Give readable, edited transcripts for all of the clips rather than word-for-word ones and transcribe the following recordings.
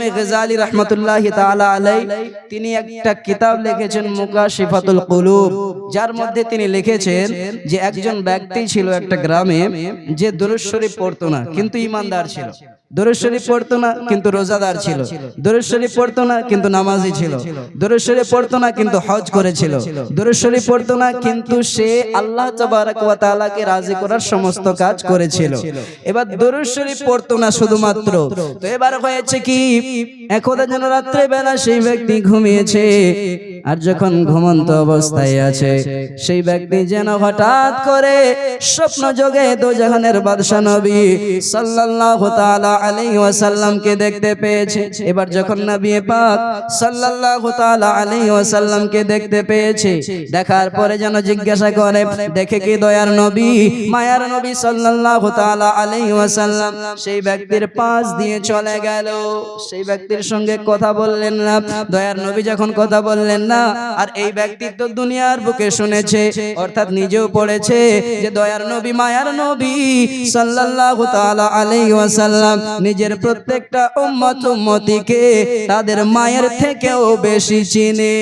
ইমামে গজালি রাহমাতুল্লাহি তাআলা আলাইহি তিনি একটা কিতাব লিখেছেন মুকাশিফাতুল কুলুব, যার মধ্যে তিনি লিখেছেন যে একজন ব্যক্তি ছিল একটা গ্রামে, যে দুরূদ শরীফ পড়তো না কিন্তু ঈমানদার ছিল, দুরূদ শরীফ পড়তো না কিন্তু রোজাদার ছিল, দুরূদ শরীফ পড়তো না কিন্তু নামাজি ছিল, দুরূদ শরীফ পড়তো না কিন্তু হজ করেছিল, দুরূদ শরীফ পড়তো না কিন্তু সে আল্লাহ তাবারক ওয়া তাআলাকে রাজি করার সমস্ত কাজ করেছিল। এবার দুরূদ শরীফ পড়তো না শুধুমাত্র, তো এবার হয়েছে কি, একদা যেন রাত্রে বেলা সেই ব্যক্তি ঘুমিয়েছে, আর যখন ঘুমন্ত অবস্থায় আছে সেই ব্যক্তি যেন হঠাৎ করে স্বপ্ন যোগে দোজাহানের বাদশা নবী সাল্লাল্লাহু তাআলা আলাইহি ওয়াসাল্লামকে দেখতে পেয়েছে। এবার যখন নবী পাক সাল্লাল্লাহু তাআলা আলাইহি ওয়াসাল্লামকে দেখতে পেয়েছে, দেখার পরে যেন জিজ্ঞাসা করে, দেখে কি দয়ার নবী মায়ার নবী সাল্লাল্লাহু তাআলা আলাইহি ওয়াসাল্লাম সেই ব্যক্তির পাশ দিয়ে চলে গেল, সেই ব্যক্তির সঙ্গে কথা বললেন না। দয়ার নবী যখন কথা বললেন না, আর এই ব্যক্তি তো দুনিয়ার বুকে শুনেছে, অর্থাৎ নিজেও পড়েছে যে দয়ার নবী মায়ার নবী সাল্লাল্লাহু তাআলা আলাইহি ওয়াসাল্লাম নিজের প্রত্যেকটা উম্মত উম্মতিকে তাদের মায়ের থেকেও বেশি চিনে।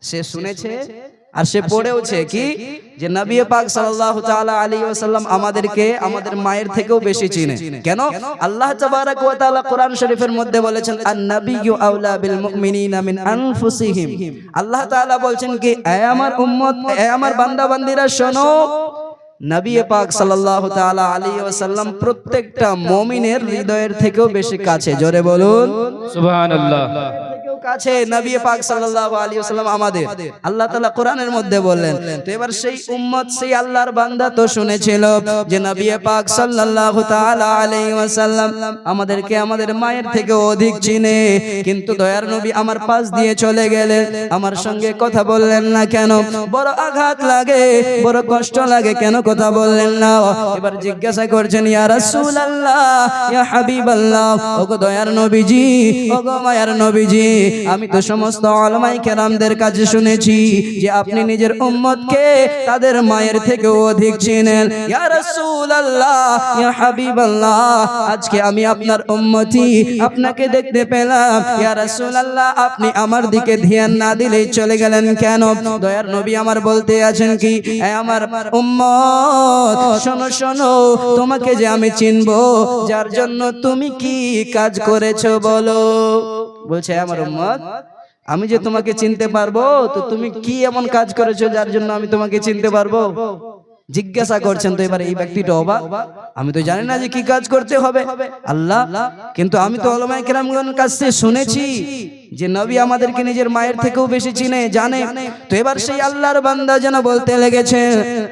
সে শুনেছে আর সে পড়েওছে কি, যে নবী পাক সাল্লাল্লাহু তাআলা আলাইহি ওয়াসাল্লাম আমাদেরকে আমাদের মায়ের থেকেও বেশি চিনে। কেন? আল্লাহ তাবারক ওয়া তাআলা কোরআন শরীফের মধ্যে বলেছেন, আন-নাবিয়্যু আওলা বিল মুমিনিনা মিন আনফুসিহিম। আল্লাহ তাআলা বলছেন কি, এ আমার উম্মত, এ আমার বান্দা বান্দীরা শোনো, নবী পাক সাল্লাল্লাহু তাআলা আলাইহি ওয়াসাল্লাম প্রত্যেকটা মুমিনের হৃদয়ের থেকেও বেশি কাছে। জোরে বলুন সুবহানাল্লাহ। কাছে নবী পাক সাল্লাল্লাহু আলাইহি ওয়াসাল্লাম আমাদের, আল্লাহ তাআলা কোরআনের মধ্যে বললেন। তো এবার সেই উম্মত, সেই আল্লাহর বান্দা তো শুনেছিল যে নবী পাক সাল্লাল্লাহু তাআলা আলাইহি ওয়াসাল্লাম আমাদেরকে আমাদের মায়ের থেকে অধিক চিনে, কিন্তু দয়ার নবী আমার পাশ দিয়ে চলে গেলেন, আমার সঙ্গে কথা বললেন না কেন? বড় আঘাত লাগে, বড় কষ্ট লাগে, কেন কথা বললেন না? এবার জিজ্ঞাসা করছেন, ইয়া রাসূলুল্লাহ, ইয়া হাবিবাল্লাহ, ওগো দয়ার নবীজি, ওগো মায়ার নবীজি, আমি তো সমস্ত উলামায়ে কেরামদের কাছে শুনেছি যে আপনি নিজের উম্মতকে তাদের মায়ের থেকে অধিক চিনেন। ইয়া রাসূলুল্লাহ, ইয়া হাবিবাল্লাহ, আজকে আমি আপনার উম্মতি, আপনাকে দেখতে পেলাম। ইয়া রাসূলুল্লাহ, আপনি আমার দিকে ধ্যান না দিলেই চলে গেলেন কেন? দয়ার নবী আমার বলতে আছেন কি, এ আমার উম্মত শোনো শোনো, তোমাকে যে আমি চিনবো, যার জন্য তুমি কি কাজ করেছো বলো। বলছে, আমার উম্মত, আমি যে তোমাকে চিনতে পারবো, তো তুমি কি এমন কাজ করেছো যার জন্য আমি তোমাকে চিনতে পারবো? জিজ্ঞাসা করছেন। তো এবার এই ব্যক্তিটা অবাক, আমি তো জানি না যে কি কাজ করতে হবে আল্লাহ, কিন্তু আমি তো উলামায়ে কেরামগণের কাছ থেকে শুনেছি যে নবী আমাদেরকে নিজের মায়ের থেকেও বেশি চিনে, জানে। তো এবার সেই আল্লাহর বান্দা যেন বলতে লেগেছে,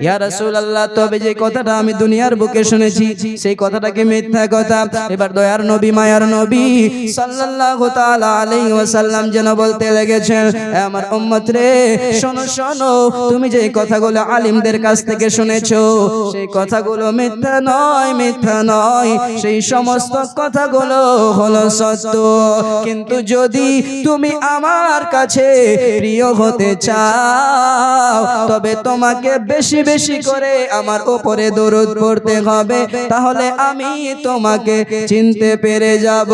ইয়া রাসূলুল্লাহ, তবে যে কথাটা আমি দুনিয়ার বুকে শুনেছি সেই কথাটা কি মিথ্যা কথা? এবার দয়ার নবী মায়ার নবী সাল্লাল্লাহু তাআলা আলাইহি ওয়াসাল্লাম যেন বলতে লেগেছেন, আমার উম্মত রে, শোনো শোনো, তুমি যে কথাগুলো আলিমদের কাছ থেকে শুনেছো সেই কথাগুলো মিথ্যা নয়, মিথ্যা নয়, সেই সমস্ত কথাগুলো হলো সত্য। কিন্তু যদি তুমি আমার কাছে প্রিয় হতে চাও, তবে তোমাকে বেশি বেশি করে আমার উপরে দরুদ পড়তে হবে, তাহলে আমি তোমাকে চিনতে পেরে যাব।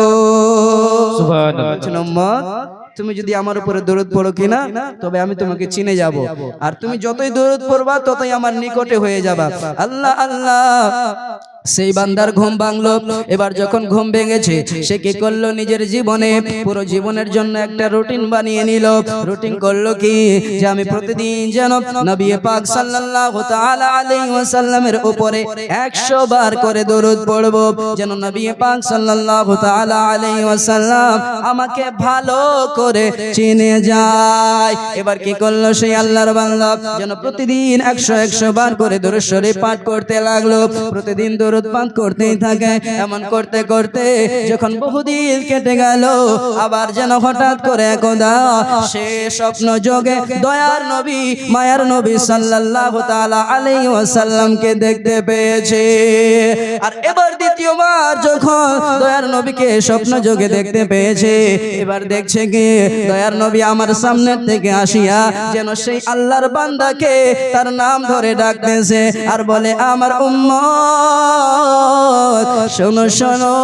সুবহানাল্লাহ। তুমি যদি আমার উপরে দরুদ পড়ো কিনা, তবে আমি তোমাকে চিনে যাব, আর তুমি যতই দরুদ পড়বা ততই আমার নিকটে হয়ে যাবা। আল্লাহ আল্লাহ। সেই বান্দার ঘুম ভাঙলো। এবার যখন ঘুম ভেঙেছে, সে কি করলো, নিজের জীবনে পুরো জীবনের জন্য একটা রুটিন বানিয়ে নিল। রুটিন করলো কি, যে আমি প্রতিদিন যেন নবী পাক সাল্লাল্লাহু তাআলা আলাইহি ওয়াসাল্লামের উপরে 100 বার করে দরুদ পড়ব, যেন নবী পাক সাল্লাল্লাহু তাআলা আলাইহি ওয়াসাল্লাম আমাকে ভালো করে চিনে যায়। এবার কি করলো সেই আল্লাহর বান্দা, যেন প্রতিদিন 100 বার করে দরুদ শরীফ পাঠ করতে লাগলো। প্রতিদিন দরুদ পাঠ করতেই থাকে। এমন করতে করতে যখন বহুদিন কেটে গেল, আবার যেন হঠাৎ করে একদা সে স্বপ্ন যোগে দয়ার নবী মায়ার নবী সাল্লাল্লাহু তাআলা আলাইহি ওয়াসাল্লামকে দেখতে পেয়েছে। আর এবার দ্বিতীয়বার যখন দয়ার নবীকে স্বপ্ন যোগে দেখতে পেয়েছে, এবার দেখছে কি দয়ার নবী আমার সামনের থেকে আসিয়া যেন সেই আল্লাহর বান্দাকে তার নাম ধরে ডাকতেছে আর বলে, আমার উম্মত শোনো শোনো,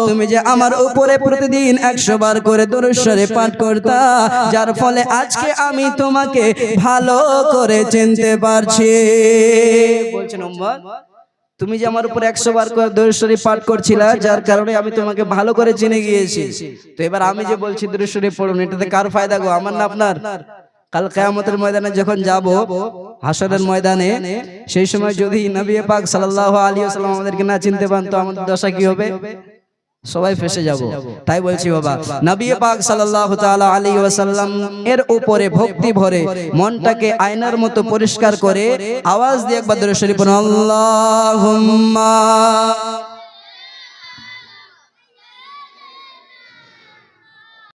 তুমি যে আমার উপরে প্রতিদিন 100 বার করে দরুদ শরীফ পাঠ করতা, যার ফলে আজকে আমি তোমাকে ভালো করে চিনতে পারছি। বলছেন উম্মত, তুমি যে আমার উপর 100 বার করে দরুদ শরীফ পাঠ করছিলা, যার কারণে আমি তোমাকে ভালো করে চিনে গিয়েছি। তো এবার আমি যে বলছি দরুদ শরীফ পড়ুন, এটাতে কার ফায়দা গো? আমার না আপনার? কাল কিয়ামতের ময়দানে যখন যাব, হাসরের ময়দানে, সেই সময় যদি নবী পাক সাল্লাল্লাহু আলাইহি ওয়াসাল্লাম আমাদেরকে না চিনতে পান, তো আমাদের দশা কি হবে? সবাই ফেসে যাব। তাই বলছি বাবা, নবী পাক সাল্লাল্লাহু তাআলা আলাইহি ওয়াসাল্লাম এর উপরে ভক্তি ভরে মনটাকে আয়নার মতো পরিষ্কার করে আওয়াজ দিয়ে একবার দরুদ শরীফ পড়ুন, আল্লাহুম্মা